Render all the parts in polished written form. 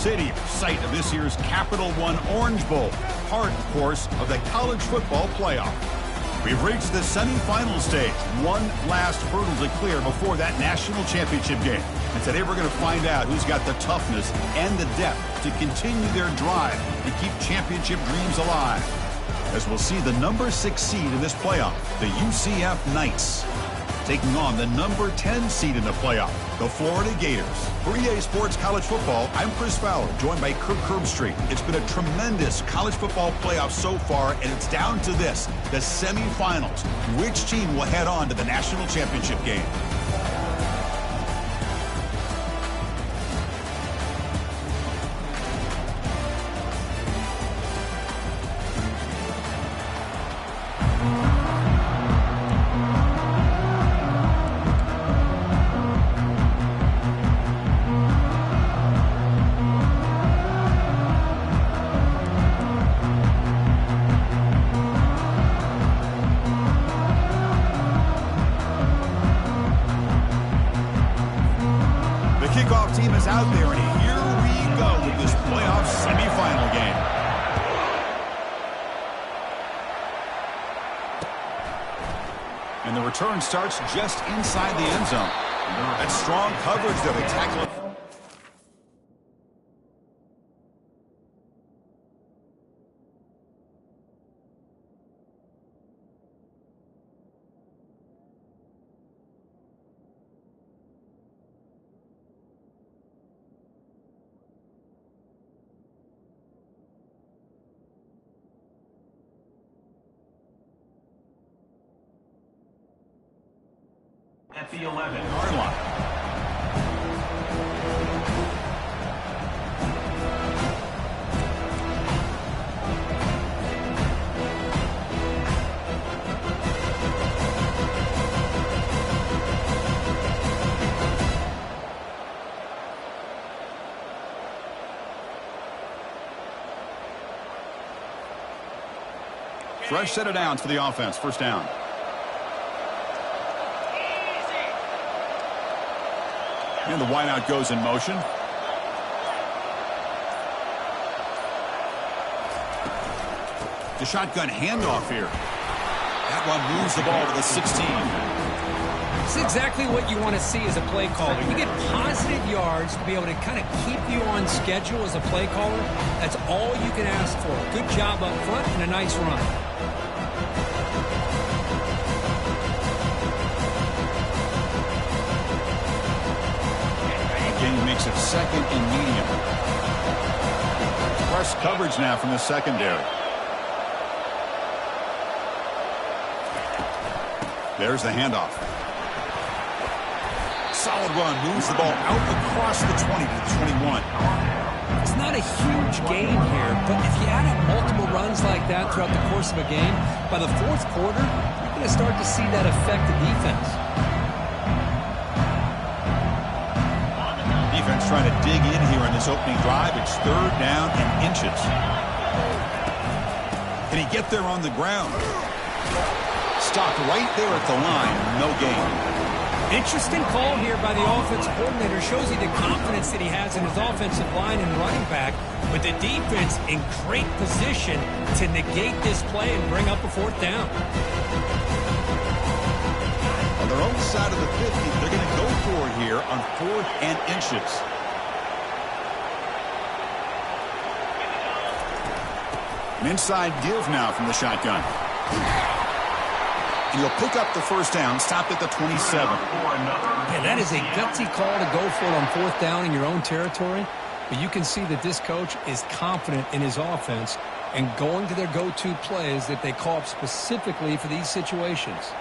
City, site of this year's Capital One Orange Bowl, part, of course, of the college football playoff. We've reached the semifinal stage. One last hurdle to clear before that national championship game. And today we're going to find out who's got the toughness and the depth to continue their drive and keep championship dreams alive. As we'll see the number 6 seed in this playoff, the UCF Knights, taking on the number 10 seed in the playoff, the Florida Gators. For EA Sports College Football, I'm Chris Fowler, joined by Kirk Herbstreit. It's been a tremendous college football playoff so far, and it's down to this, the semifinals. Which team will head on to the national championship game? Kickoff team is out there, and here we go with this playoff semifinal game. And the return starts just inside the end zone. That's strong coverage that will tackle it. At the 11-yard line. Fresh set of downs for the offense. First down. And the wideout goes in motion. The shotgun handoff here. That one moves the ball to the 16. It's exactly what you want to see as a play caller. You get positive yards to be able to kind of keep you on schedule as a play caller. That's all you can ask for. Good job up front and a nice run. Makes it second and medium. Press coverage now from the secondary. There's the handoff. Solid run, moves the ball out across the 20 to the 21. It's not a huge gain here, but if you add up multiple runs like that throughout the course of a game, by the fourth quarter, you're going to start to see that affect the defense. Defense trying to dig in here on this opening drive. It's third down and inches. Can he get there on the ground? Stopped right there at the line. No gain. Interesting call here by the offensive coordinator. Shows you the confidence that he has in his offensive line and running back. But the defense in great position to negate this play and bring up a fourth down. On their own side of the 50, they're going to go for it here on 4th and inches. An inside give now from the shotgun. And he'll pick up the first down, stopped at the 27. Yeah, that is a gutsy call to go for it on 4th down in your own territory. But you can see that this coach is confident in his offense and going to their go-to plays that they call up specifically for these situations.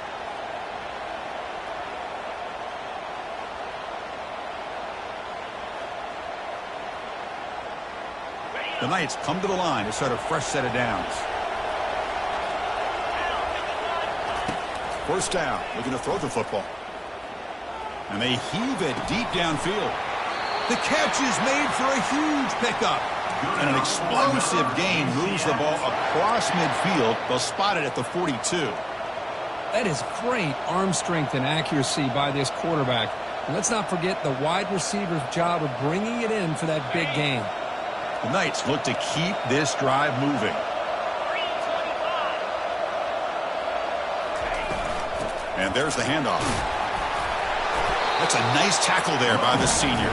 The Knights come to the line to start a fresh set of downs. First down, looking to throw the football. And they heave it deep downfield. The catch is made for a huge pickup. And an explosive gain moves the ball across midfield. They'll spot it at the 42. That is great arm strength and accuracy by this quarterback. And let's not forget the wide receiver's job of bringing it in for that big gain. The Knights look to keep this drive moving. And there's the handoff. That's a nice tackle there by the senior.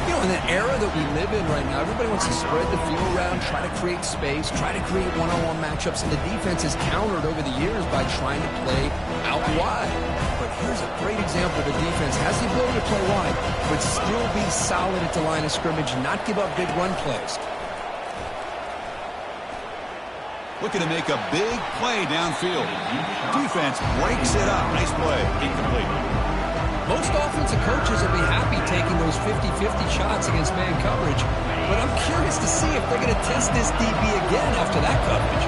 You know, in the era that we live in right now, everybody wants to spread the field around, try to create space, try to create one-on-one matchups, and the defense has countered over the years by trying to play out wide. But here's a great example of a defense has the ability to play wide, but still be solid at the line of scrimmage, not give up big run plays. Looking to make a big play downfield. Defense breaks it up. Nice play. Incomplete. Most offensive coaches will be happy taking those 50-50 shots against man coverage, but I'm curious to see if they're going to test this DB again after that coverage.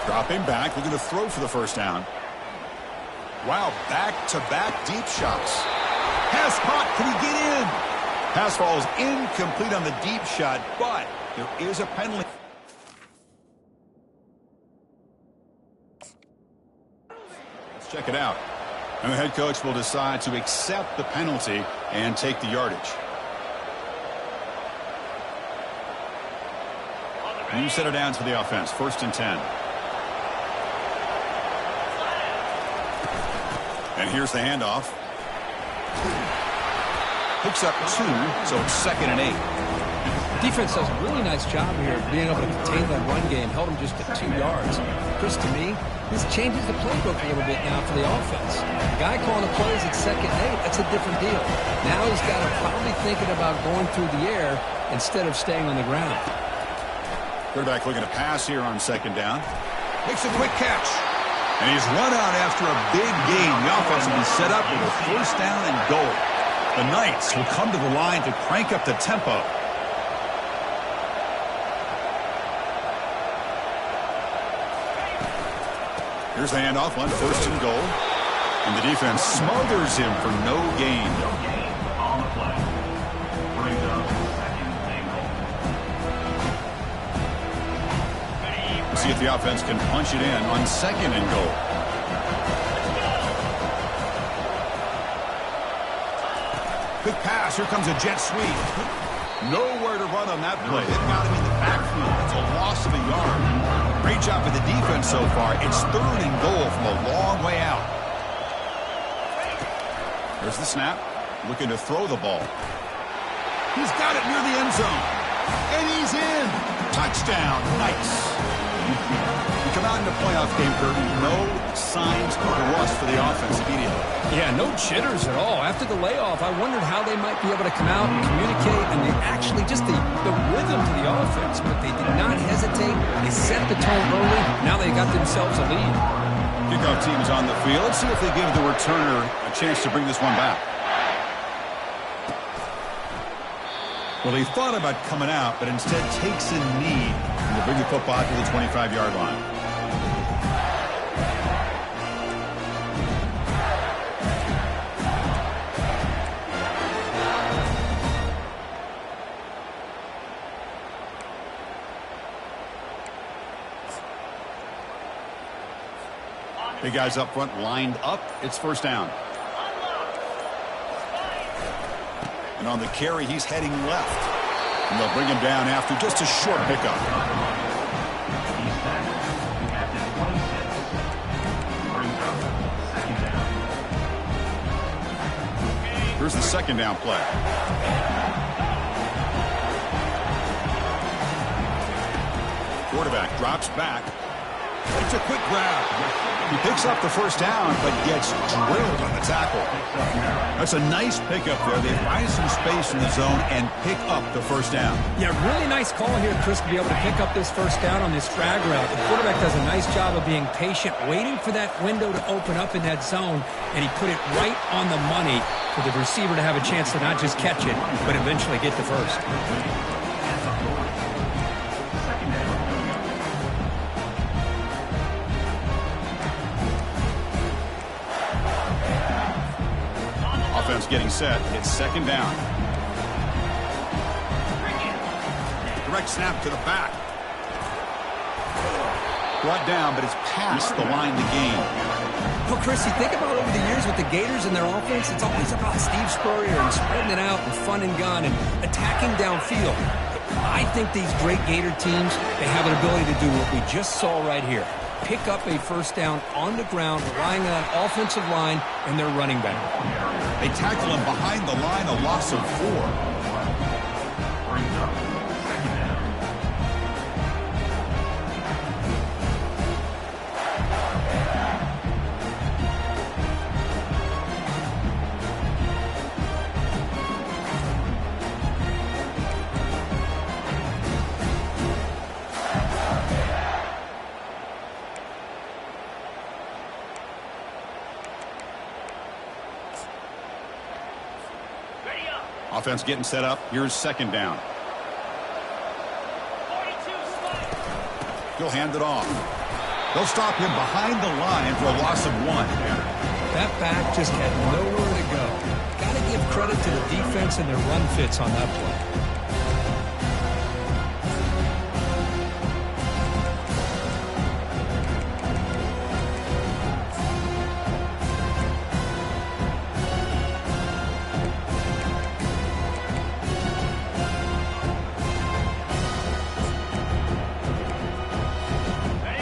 Dropping back, looking to throw for the first down. Wow, back-to-back deep shots. Pass caught, can he get in? Pass falls incomplete on the deep shot, but there is a penalty. Let's check it out. And the head coach will decide to accept the penalty and take the yardage. You set it down to the offense, 1st and 10. And here's the handoff. Picks up 2, so it's 2nd and 8. Defense does a really nice job here of being able to contain that run game, held them just at 2 yards. Chris, to me, this changes the playbook a little bit now for the offense. The guy calling the plays at 2nd and 8, that's a different deal. Now he's got to probably thinking about going through the air instead of staying on the ground. Quarterback looking to pass here on 2nd down. Makes a quick catch. And he's run out after a big gain. The offense will be set up with a 1st down and goal. The Knights will come to the line to crank up the tempo. Here's the handoff on 1st and goal. And the defense smothers him for no gain. No gain on the play. Brings up 2nd and goal. We'll see if the offense can punch it in on 2nd and goal. Quick pass. Here comes a jet sweep. Nowhere to run on that play. They've got him in the backfield. It's a loss of a yard. Great job by the defense so far. It's 3rd and goal from a long way out. There's the snap. Looking to throw the ball. He's got it near the end zone. And he's in. Touchdown. Nice. You come out in the playoff game, Kirby. No signs of rust for the offense immediately. Yeah, no jitters at all. After the layoff, I wondered how they might be able to come out and communicate, and they actually just the rhythm to the offense, but they did not hesitate. They set the tone early. Now they got themselves a lead. Kickoff team is on the field. Let's see if they give the returner a chance to bring this one back. Well, he thought about coming out, but instead takes a knee to bring the football to the 25-yard line. Big guys up front lined up. It's 1st down. And on the carry, he's heading left. And they'll bring him down after just a short pickup. He's back at the 26. Brings up 2nd down. Here's the 2nd down play. Quarterback drops back. It's a quick grab. He picks up the 1st down, but gets drilled on the tackle. That's a nice pickup there. They find some space in the zone and pick up the 1st down. Yeah, really nice call here, Chris, to be able to pick up this 1st down on this drag route. The quarterback does a nice job of being patient, waiting for that window to open up in that zone, and he put it right on the money for the receiver to have a chance to not just catch it, but eventually get the 1st. Getting set. It's 2nd down. Direct snap to the back. Brought down, but it's past the line to gain. Well, Chrissy, think about over the years with the Gators and their offense, it's always about Steve Spurrier and spreading it out and fun and gun and attacking downfield. I think these great Gator teams, they have an ability to do what we just saw right here. Pick up a first down on the ground, relying on that offensive line and their running back. They tackle him behind the line, a loss of 4. Brings up second down. Offense getting set up. Here's second down. He'll hand it off. They'll stop him behind the line for a loss of 1. That back just had nowhere to go. Got to give credit to the defense and their run fits on that play.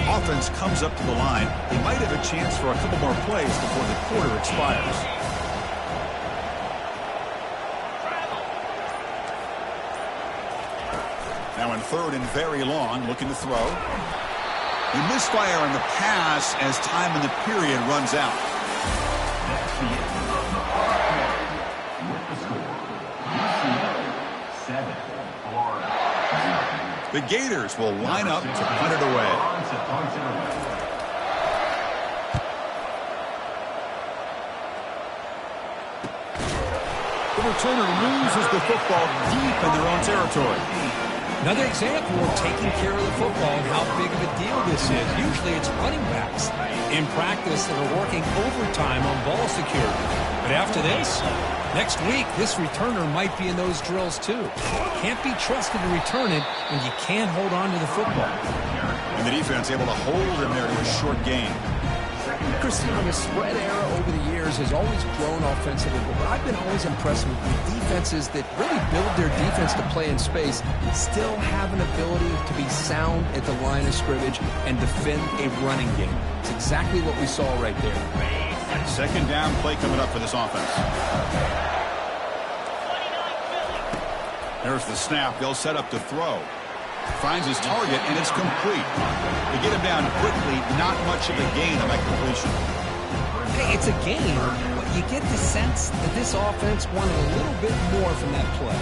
Offense comes up to the line. They might have a chance for a couple more plays before the quarter expires. Now in third and very long, looking to throw. He misfire on the pass as time in the period runs out. That's the end of the first quarter. With the score, UCLA 7, Florida 0. The Gators will line up to punt it away. The returner loses the football deep in their own territory. Another example of taking care of the football and how big of a deal this is. Usually it's running backs in practice that are working overtime on ball security. But after this, next week, this returner might be in those drills too. Can't be trusted to return it when you can't hold on to the football. And the defense able to hold him there to a short gain. Christina, the spread era over the years has always grown offensively, but what I've been always impressed with defenses that really build their defense to play in space still have an ability to be sound at the line of scrimmage and defend a running game. It's exactly what we saw right there. Second down play coming up for this offense. There's the snap. They'll set up to throw. Finds his target, and it's complete. They get him down quickly. Not much of a gain on that completion. Hey, it's a gain, but you get the sense that this offense wanted a little bit more from that play.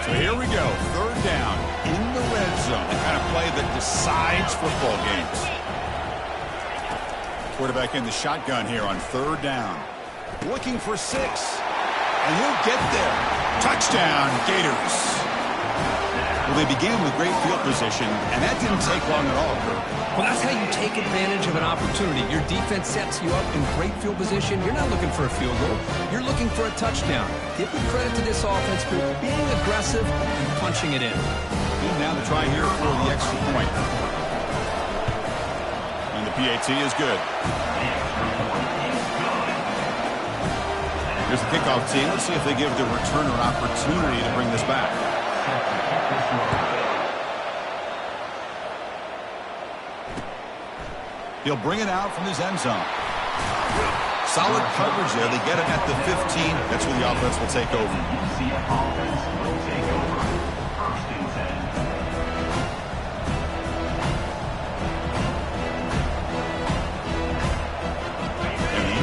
So here we go. Third down in the red zone. The kind of play that decides football games. Quarterback in the shotgun here on third down. Looking for 6. And he'll get there. Touchdown, Gators. Well, they began with great field position, and that didn't take long at all, Kurt. Well, that's how you take advantage of an opportunity. Your defense sets you up in great field position. You're not looking for a field goal. You're looking for a touchdown. Give the credit to this offense for being aggressive and punching it in. And now to try here for the extra point. PAT is good. Here's the kickoff team. Let's see if they give the returner an opportunity to bring this back. He'll bring it out from his end zone. Solid coverage there. They get him at the 15. That's where the offense will take over. Offense will take over. First and 10.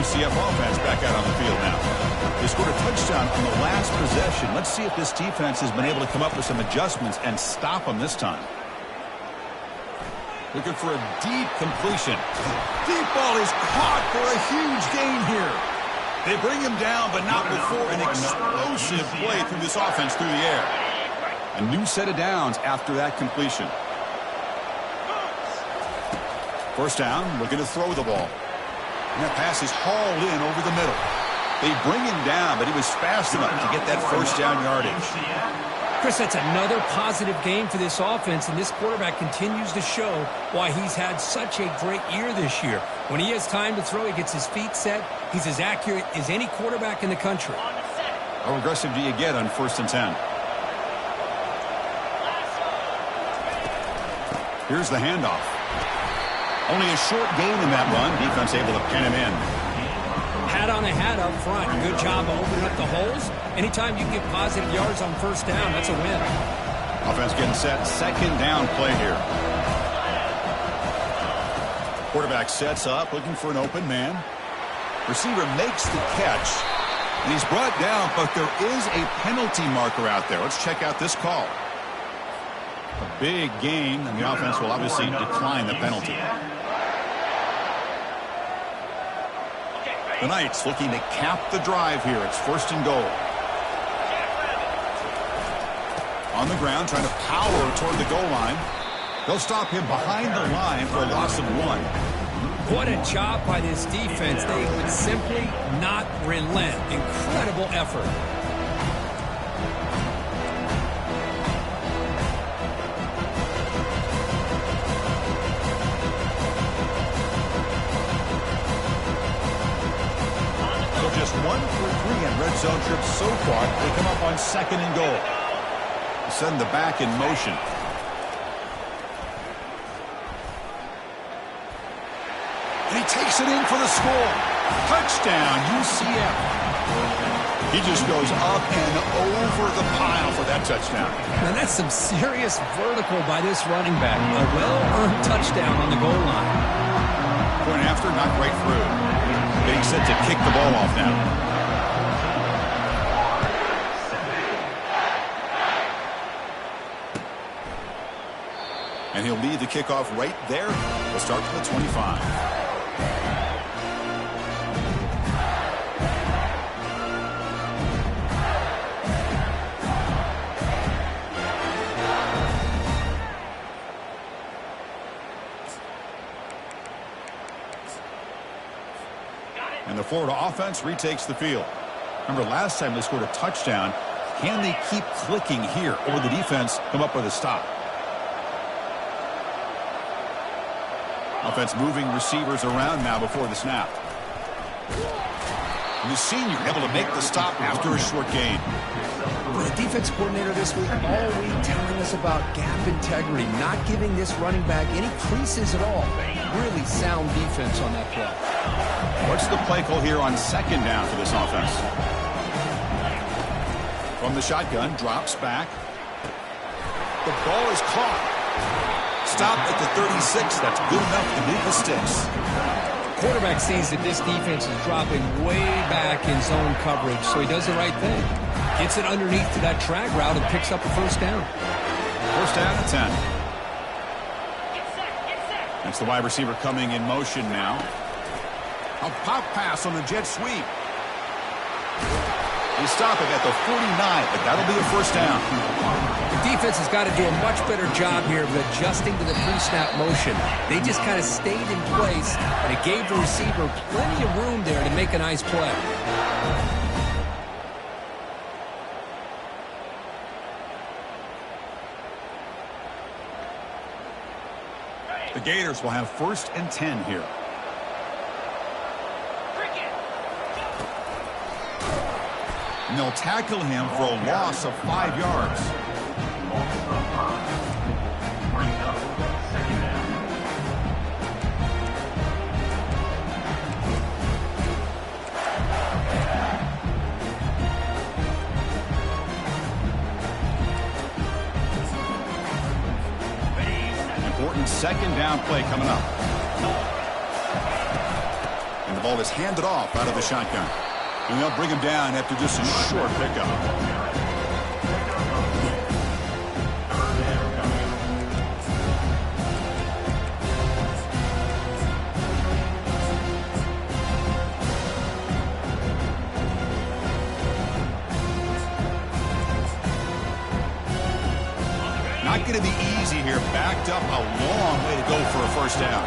UCF offense back out on the field now. They scored a touchdown on the last possession. Let's see if this defense has been able to come up with some adjustments and stop them this time. Looking for a deep completion. Deep ball is caught for a huge gain here. They bring him down, but not before an explosive play through this offense through the air. A new set of downs after that completion. First down, looking to throw the ball. And that pass is hauled in over the middle. They bring him down, but he was fast enough to get that first down yardage. Chris, that's another positive game for this offense, and this quarterback continues to show why he's had such a great year this year. When he has time to throw, he gets his feet set. He's as accurate as any quarterback in the country. How aggressive do you get on 1st and 10? Here's the handoff. Only a short gain in that run. Defense able to pin him in. Hat on a hat up front. Good job of opening up the holes. Anytime you can get positive yards on 1st down, that's a win. Offense getting set. 2nd down play here. Quarterback sets up, looking for an open man. Receiver makes the catch. And he's brought down, but there is a penalty marker out there. Let's check out this call. A big gain, and the offense will obviously decline the penalty. The Knights looking to cap the drive here. It's 1st and goal. On the ground, trying to power toward the goal line. They'll stop him behind the line for a loss of 1. What a job by this defense. They would simply not relent. Incredible effort. Just 1 for 3 in red zone trips so far. They come up on 2nd and goal. Send the back in motion. And he takes it in for the score. Touchdown, UCF. He just goes up and over the pile for that touchdown. And that's some serious vertical by this running back. A well-earned touchdown on the goal line. Point after, not right through. Getting set to kick the ball off now. And he'll lead the kickoff right there. We'll start from the 25. And the Florida offense retakes the field. Remember, last time they scored a touchdown. Can they keep clicking here, or will the defense come up with a stop? Offense moving receivers around now before the snap. And the senior able to make the stop after a short gain. The defense coordinator this week all week telling us about gap integrity, not giving this running back any creases at all. Really sound defense on that play. What's the play call here on 2nd down for this offense? From the shotgun, drops back. The ball is caught. Stopped at the 36. That's good enough to move the sticks. Quarterback sees that this defense is dropping way back in zone coverage, so he does the right thing. Gets it underneath to that drag route and picks up a 1st down. 1st down at 10. That's the wide receiver coming in motion now. A pop pass on the jet sweep. They stop it at the 49, but that'll be a 1st down. The defense has got to do a much better job here of adjusting to the pre-snap motion. They just kind of stayed in place, and it gave the receiver plenty of room there to make a nice play. The Gators will have 1st and 10 here. And they'll tackle him for a loss of 5 yards. Important 2nd down play coming up. And the ball is handed off out of the shotgun. And they'll bring him down after just a short pickup. Not going to be easy here. Backed up a long way to go for a 1st down.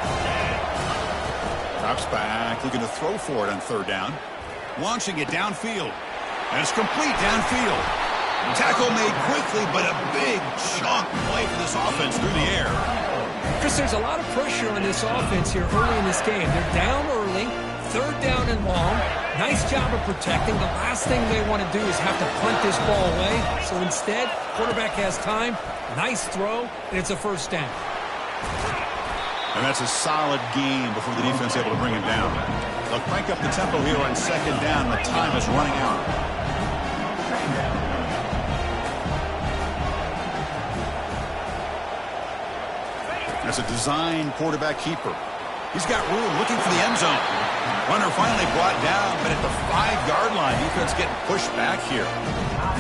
Drops back, looking to throw for it on 3rd down. launching it downfield. And it's complete downfield. Tackle made quickly, but a big chunk play for this offense through the air. Chris, there's a lot of pressure on this offense here early in this game. They're down early, third down and long. Nice job of protecting. The last thing they want to do is have to punt this ball away. So instead, quarterback has time, nice throw, and it's a first down. And that's a solid gain before the defense is able to bring him down. They'll crank up the tempo here on second down. The time is running out. That's a design quarterback keeper. He's got room looking for the end zone. Runner finally brought down, but at the 5-yard line, defense getting pushed back here.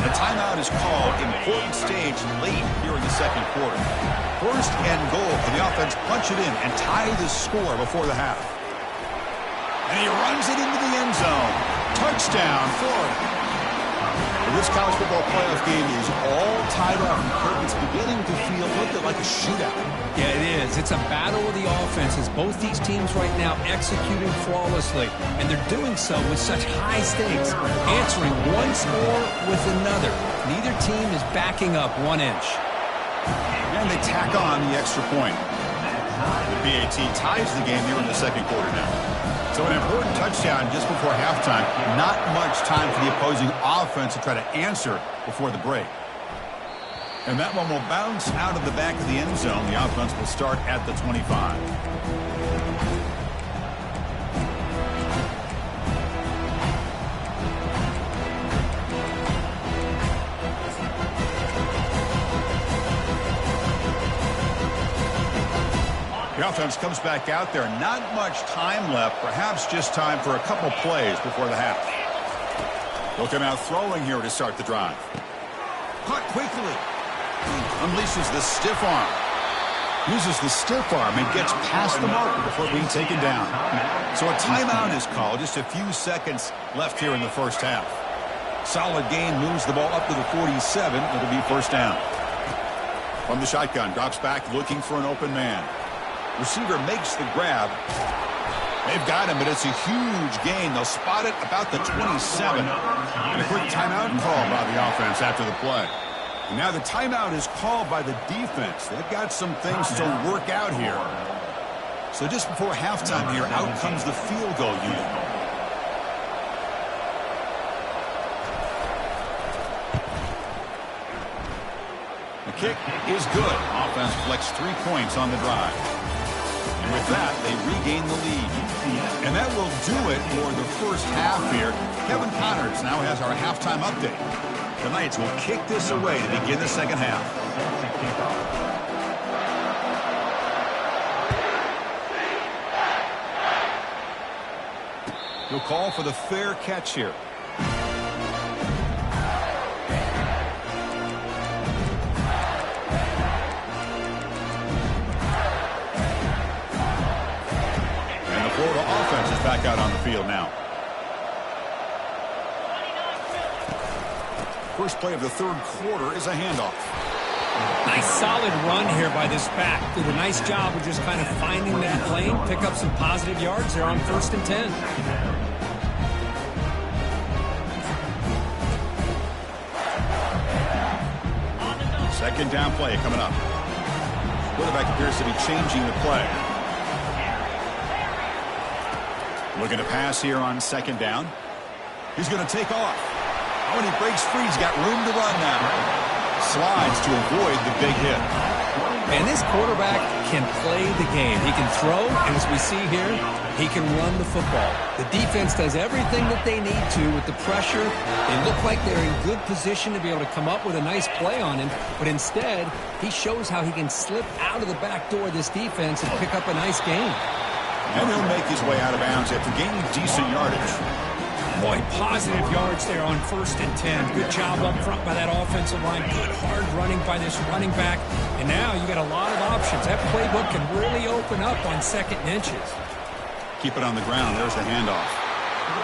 The timeout is called. Important stage late here in the second quarter. First and goal. Can the offense punch it in and tie the score before the half? And he runs it into the end zone. Touchdown, Florida. This college football playoff game is all tied up. It's beginning to feel a little bit like a shootout. Yeah, it is. It's a battle of the offenses. Both these teams right now executing flawlessly, and they're doing so with such high stakes, answering one score with another. Neither team is backing up 1 inch. And they tack on the extra point. The BAT ties the game here in the second quarter now. So an important touchdown just before halftime. Not much time for the opposing offense to try to answer before the break. And that one will bounce out of the back of the end zone. The offense will start at the 25. The offense comes back out there. Not much time left. Perhaps just time for a couple plays before the half. They'll come out throwing here to start the drive. Caught quickly. Unleashes the stiff arm. Uses the stiff arm and gets past the marker before being taken down. So a timeout is called. Just a few seconds left here in the first half. Solid gain moves the ball up to the 47. It'll be first down. From the shotgun, drops back looking for an open man. Receiver makes the grab. They've got him, but it's a huge gain. They'll spot it about the 27. And a quick timeout call by the offense after the play. And now the timeout is called by the defense. They've got some things to work out here. So just before halftime here, out comes the field goal unit. The kick is good. Offense collects 3 points on the drive. And with that, they regain the lead. And that will do it for the first half here. Kevin Connors now has our halftime update. The Knights will kick this away to begin the second half. He'll call for the fair catch here. Florida offense is back out on the field now. First play of the third quarter is a handoff. Nice solid run here by this back. Did a nice job of just kind of finding that lane, pick up some positive yards there on 1st and 10. Second down play coming up. Quarterback appears to be changing the play. Looking to pass here on second down. He's going to take off. Oh, and he breaks free. He's got room to run now. Slides to avoid the big hit. And this quarterback can play the game. He can throw, and as we see here, he can run the football. The defense does everything that they need to with the pressure. They look like they're in good position to be able to come up with a nice play on him, but instead, he shows how he can slip out of the back door of this defense and pick up a nice gain. And he'll make his way out of bounds after gaining decent yardage. Boy, positive yards there on 1st and 10. Good job up front by that offensive line. Good hard running by this running back. And now you got a lot of options. That playbook can really open up on 2nd and inches. Keep it on the ground. There's the handoff.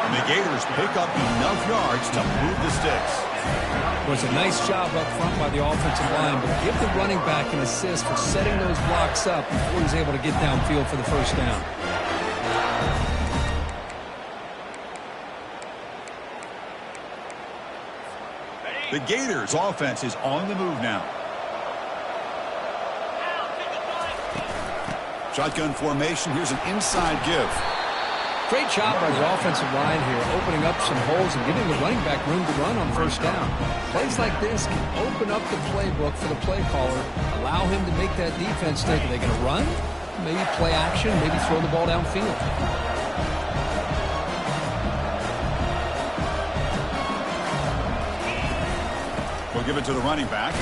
And the Gators pick up enough yards to move the sticks. It was a nice job up front by the offensive line, but give the running back an assist for setting those blocks up before he's able to get downfield for the first down. The Gators offense is on the move now. Shotgun formation. Here's an inside give. Great job by the offensive line here, opening up some holes and giving the running back room to run on first down. Plays like this can open up the playbook for the play caller, allow him to make that defense think, are they going to run? Maybe play action, maybe throw the ball downfield. We'll give it to the running back.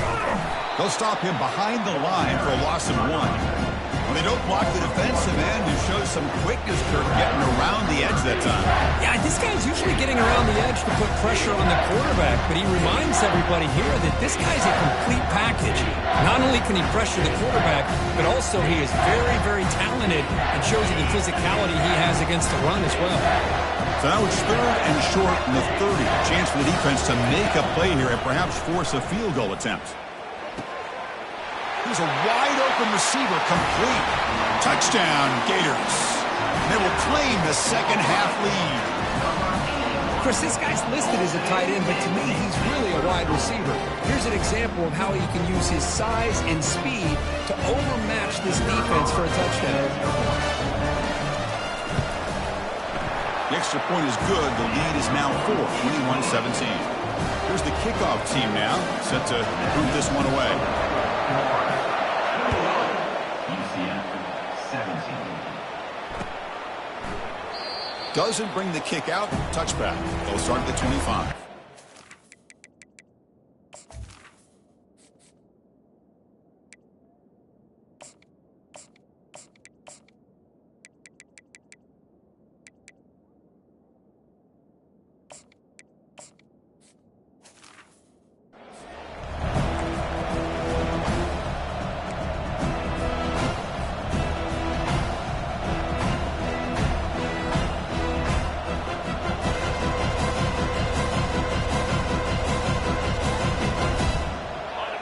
They'll stop him behind the line for a loss of 1. When they don't block the defensive end, who shows some quickness, Kirk, getting around the edge that time. Yeah, this guy's usually getting around the edge to put pressure on the quarterback, but he reminds everybody here that this guy's a complete package. Not only can he pressure the quarterback, but also he is very, very talented and shows you the physicality he has against the run as well. So now it's 3rd and short in the 30. A chance for the defense to make a play here and perhaps force a field goal attempt. Here's a wide-open receiver, complete. Touchdown, Gators. They will claim the second-half lead. Of course, this guy's listed as a tight end, but to me, he's really a wide receiver. Here's an example of how he can use his size and speed to overmatch this defense for a touchdown. The extra point is good. The lead is now 4, 21-17. Here's the kickoff team now, set to move this one away. Doesn't bring the kick out. Touchback. They'll start at the 25.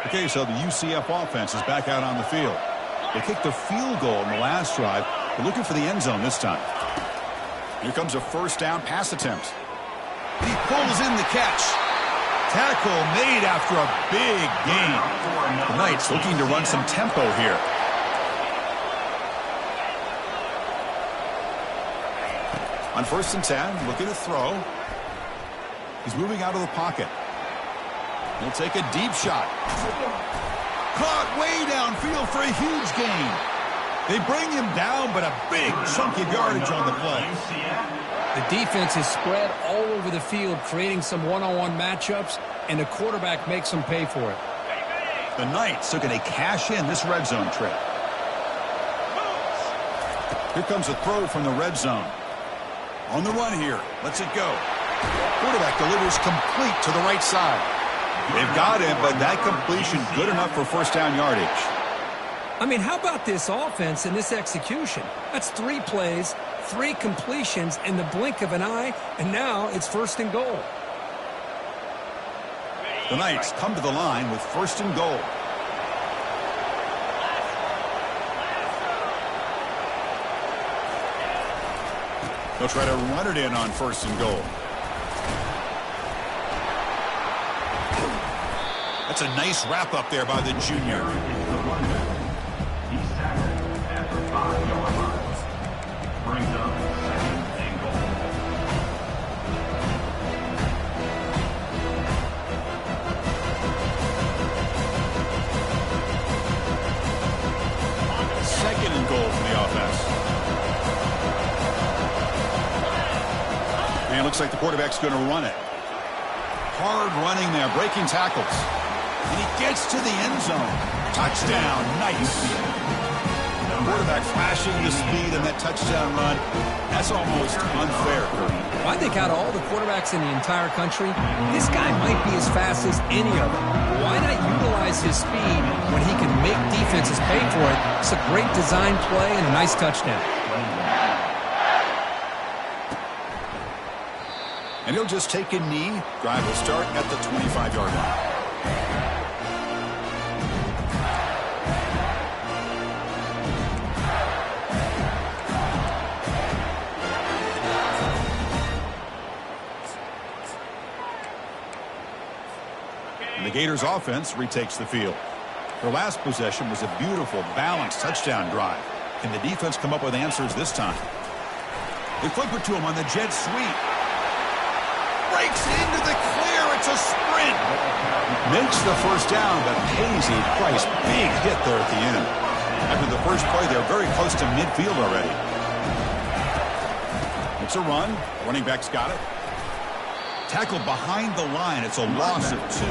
Okay, so the UCF offense is back out on the field. They kicked a field goal in the last drive. They're looking for the end zone this time. Here comes a first down pass attempt. He pulls in the catch. Tackle made after a big gain. The Knights looking to run some tempo here. On 1st and 10, looking to throw. He's moving out of the pocket. He'll take a deep shot. Caught way downfield for a huge gain. They bring him down, but a big chunk of yardage on the play. The defense is spread all over the field, creating some one-on-one matchups, and the quarterback makes them pay for it. The Knights are going to cash in this red zone trip. Here comes a throw from the red zone. On the run here. Lets it go. Quarterback delivers complete to the right side. They've got him, but that completion good enough for first down yardage. I mean, how about this offense and this execution? That's 3 plays, 3 completions in the blink of an eye, and now it's 1st and goal. The Knights come to the line with 1st and goal. They'll try to run it in on 1st and goal. That's a nice wrap up there by the junior. He's tackled at the 5-yard line. Brings up 2nd and goal. Second and goal for the offense. And it looks like the quarterback's going to run it. Hard running there, breaking tackles. And he gets to the end zone. Touchdown, nice. The quarterback flashing the speed in that touchdown run. That's almost unfair. I think out of all the quarterbacks in the entire country, this guy might be as fast as any of them. Why not utilize his speed when he can make defenses pay for it? It's a great design play and a nice touchdown. And he'll just take a knee. Drive will start at the 25-yard line. The Gators offense retakes the field. Their last possession was a beautiful, balanced touchdown drive. Can the defense come up with answers this time? They flip it to him on the jet sweep. Breaks into the clear. It's a sprint. Makes the first down, but pays a price. Big hit there at the end. After the first play, they're very close to midfield already. It's a run. Running back's got it. Tackled behind the line. It's a loss of 2.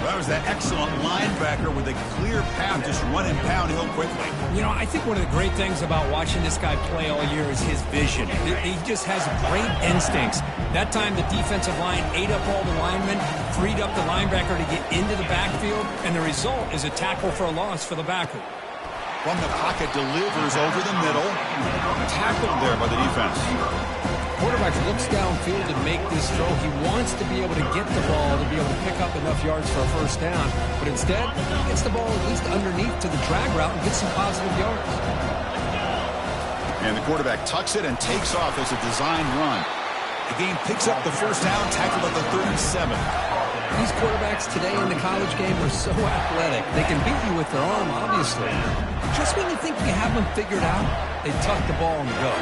That was that excellent linebacker with a clear path, just running downhill quickly. You know, I think one of the great things about watching this guy play all year is his vision. He just has great instincts. That time the defensive line ate up all the linemen, freed up the linebacker to get into the backfield, and the result is a tackle for a loss for the backer. From the pocket, delivers over the middle. Tackled there by the defense. Quarterback looks downfield to make this throw. He wants to be able to get the ball to be able to pick up enough yards for a first down. But instead, he gets the ball at least underneath to the drag route and gets some positive yards. And the quarterback tucks it and takes off as a design run. The game picks up the first down, tackled at the 37. These quarterbacks today in the college game are so athletic. They can beat you with their arm, obviously. Just when you think you have them figured out, they tuck the ball and go.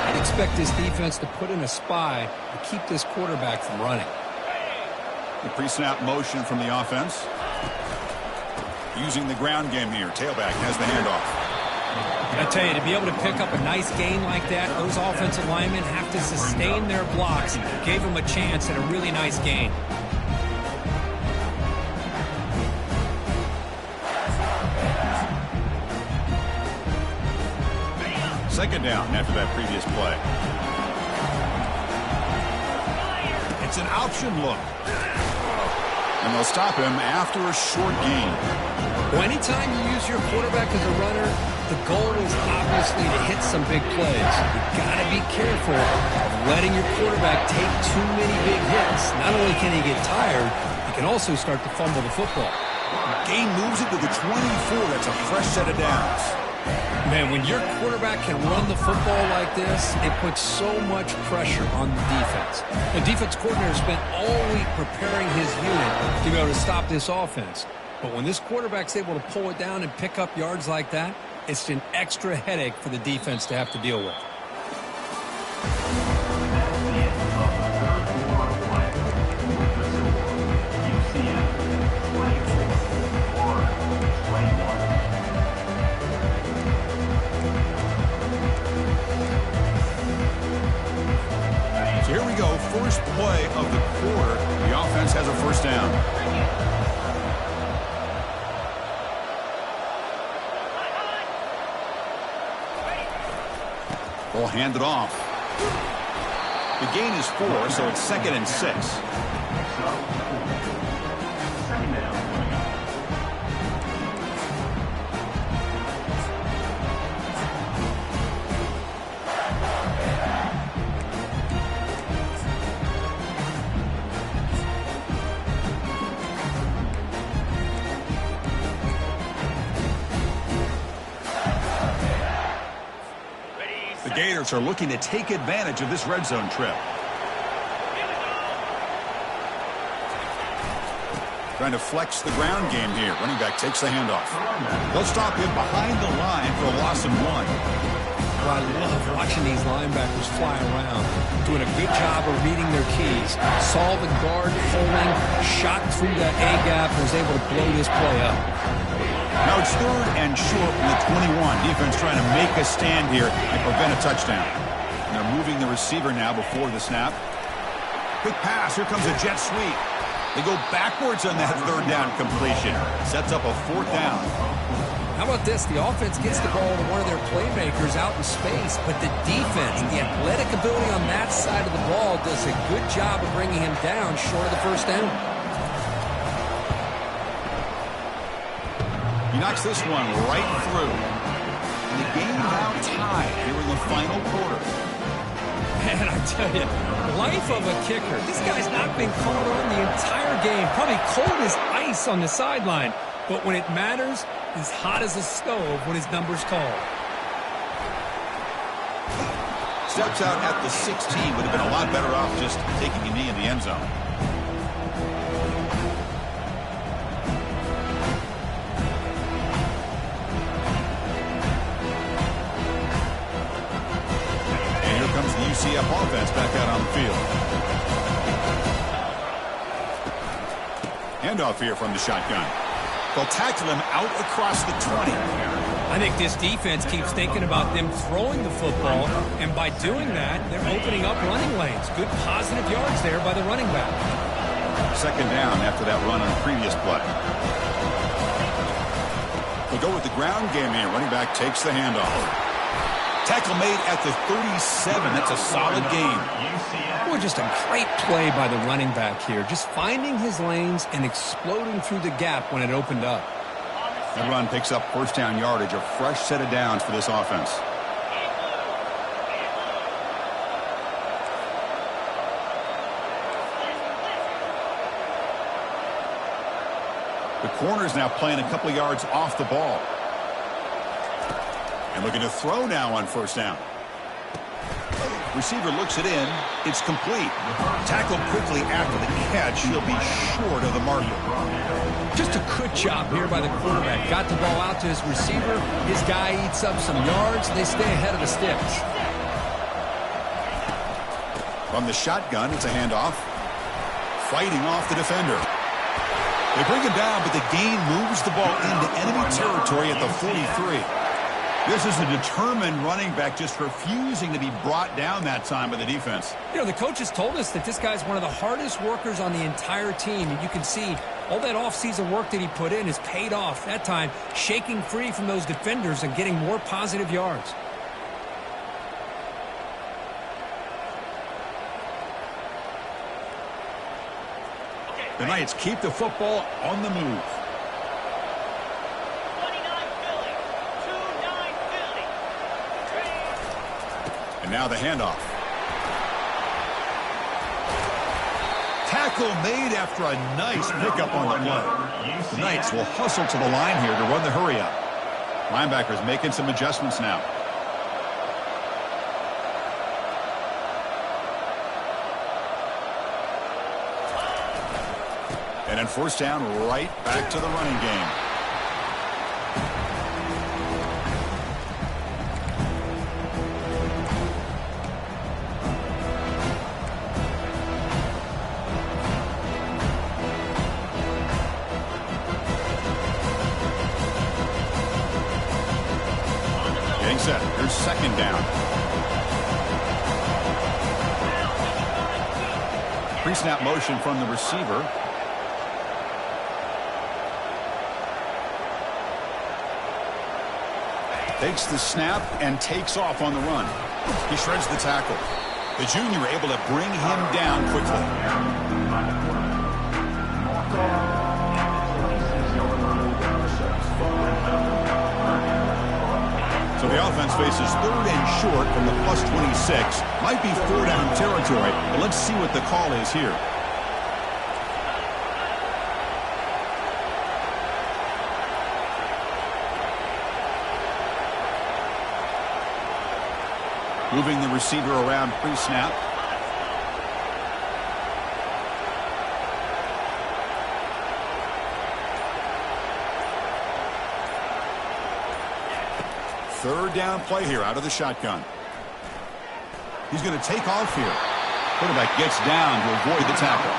I'd expect this defense to put in a spy to keep this quarterback from running. The pre-snap motion from the offense. Using the ground game here. Tailback has the handoff. I tell you, to be able to pick up a nice gain like that, those offensive linemen have to sustain their blocks. Gave them a chance at a really nice gain. Second down after that previous play. It's an option look. And they'll stop him after a short gain. Well, anytime you use your quarterback as a runner, the goal is obviously to hit some big plays. You've got to be careful of letting your quarterback take too many big hits. Not only can he get tired, he can also start to fumble the football. Gain moves it to the 24. That's a fresh set of downs. Man, when your quarterback can run the football like this, it puts so much pressure on the defense. The defense coordinator spent all week preparing his unit to be able to stop this offense. But when this quarterback's able to pull it down and pick up yards like that, it's an extra headache for the defense to have to deal with. Here we go, first play of the quarter. The offense has a first down. Ball handed off. The gain is 4, so it's 2nd and 6. Gators are looking to take advantage of this red zone trip. Trying to flex the ground game here. Running back takes the handoff. They'll stop him behind the line for a loss of 1. Well, I love watching these linebackers fly around, doing a good job of reading their keys. Saw the guard holding, shot through that A-gap, and was able to blow this play up. Now it's 3rd and short from the 21. Defense trying to make a stand here and prevent a touchdown. And they're moving the receiver now before the snap. Quick pass. Here comes a jet sweep. They go backwards on that 3rd down completion. Sets up a 4th down. How about this? The offense gets the ball to one of their playmakers out in space, but the defense, the athletic ability on that side of the ball does a good job of bringing him down short of the first down. He knocks this one right through. And the game now tied here in the final quarter. Man, I tell you, life of a kicker. This guy's not been called on the entire game. Probably cold as ice on the sideline. But when it matters, he's hot as a stove when his number's called. Steps out at the 16. Would have been a lot better off just taking a knee in the end zone. UCF offense back out on the field. Handoff here from the shotgun. They'll tackle him out across the 20. I think this defense keeps thinking about them throwing the football, and by doing that, they're opening up running lanes. Good positive yards there by the running back. Second down after that run on the previous play. We'll go with the ground game here. Running back takes the handoff. Tackle made at the 37. That's a solid gain. Well, just a great play by the running back here. Just finding his lanes and exploding through the gap when it opened up. That run picks up first down yardage, a fresh set of downs for this offense. The corner's now playing a couple yards off the ball. And looking to throw now on first down. Receiver looks it in. It's complete. Tackled quickly after the catch. He'll be short of the marker. Just a good job here by the quarterback. Got the ball out to his receiver. His guy eats up some yards. They stay ahead of the sticks. From the shotgun, it's a handoff. Fighting off the defender. They bring him down, but the gain moves the ball into enemy territory at the 43. This is a determined running back just refusing to be brought down that time by the defense. You know, the coaches told us that this guy's one of the hardest workers on the entire team, and you can see all that offseason work that he put in has paid off. That time, shaking free from those defenders and getting more positive yards. The Knights keep the football on the move. And now the handoff. Tackle made after a nice pickup on the play. The Knights will hustle to the line here to run the hurry up. Linebackers making some adjustments now. And then first down, right back to the running game. Getting set. Here's second down. Pre-snap motion from the receiver. Takes the snap and takes off on the run. He shreds the tackle. The junior able to bring him down quickly. So the offense faces third and short from the plus 26. Might be four down territory, but let's see what the call is here. Moving the receiver around pre-snap. Third down play here out of the shotgun. He's going to take off here. Quarterback gets down to avoid the tackle.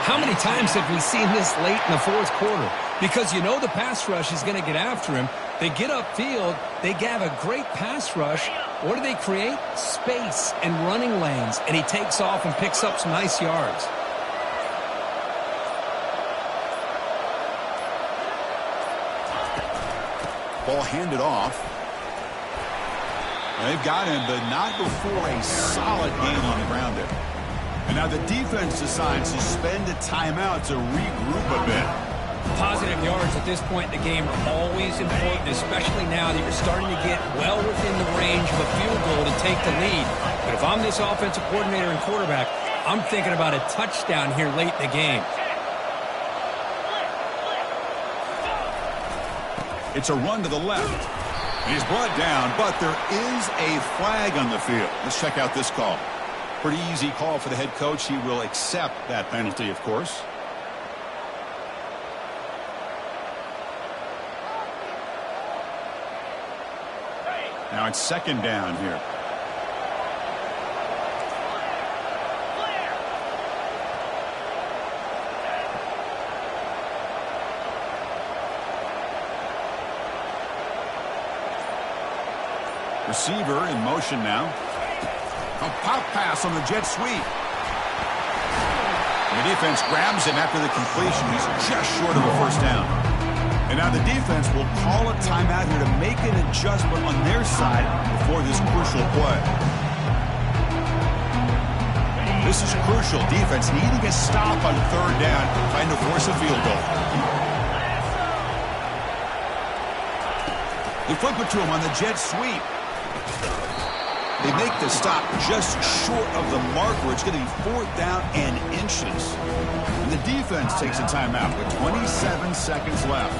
How many times have we seen this late in the fourth quarter? Because you know the pass rush is going to get after him. They get upfield. They have a great pass rush. What do they create? Space and running lanes. And he takes off and picks up some nice yards. Ball handed off. And they've got him, but not before a solid gain on the ground there. And now the defense decides to spend a timeout to regroup a bit. Positive yards at this point in the game are always important, especially now that you're starting to get well within the range of a field goal to take the lead. But if I'm this offensive coordinator and quarterback, I'm thinking about a touchdown here late in the game. It's a run to the left. He's brought down, but there is a flag on the field. Let's check out this call. Pretty easy call for the head coach. He will accept that penalty, of course. Now it's second down here. Receiver in motion now. A pop pass on the jet sweep. The defense grabs him after the completion. He's just short of a first down. And now the defense will call a timeout here to make an adjustment on their side before this crucial play. This is crucial. Defense needing a stop on third down, trying to force a field goal. They flip it to him on the jet sweep. They make the stop just short of the marker. It's going to be 4th down and inches. And the defense takes a timeout with 27 seconds left.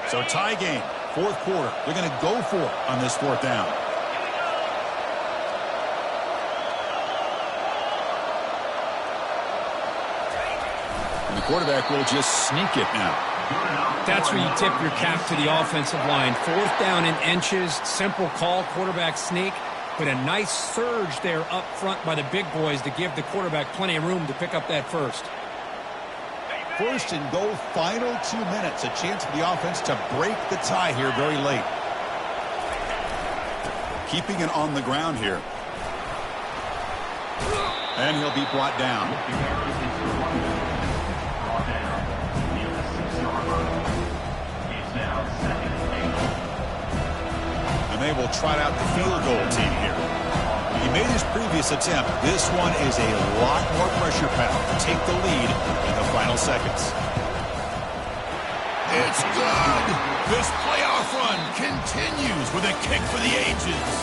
So tie game, 4th quarter. They're going to go for it on this 4th down. And the quarterback will just sneak it now. That's where you tip your cap to the offensive line. 4th down and inches, simple call, quarterback sneak, but a nice surge there up front by the big boys to give the quarterback plenty of room to pick up that first. 1st and goal, final 2 minutes. A chance for the offense to break the tie here very late. Keeping it on the ground here. And he'll be brought down. And they will trot out the field goal team here. He made his previous attempt. This one is a lot more pressure packed to take the lead in the final seconds. It's good. This playoff run continues with a kick for the ages.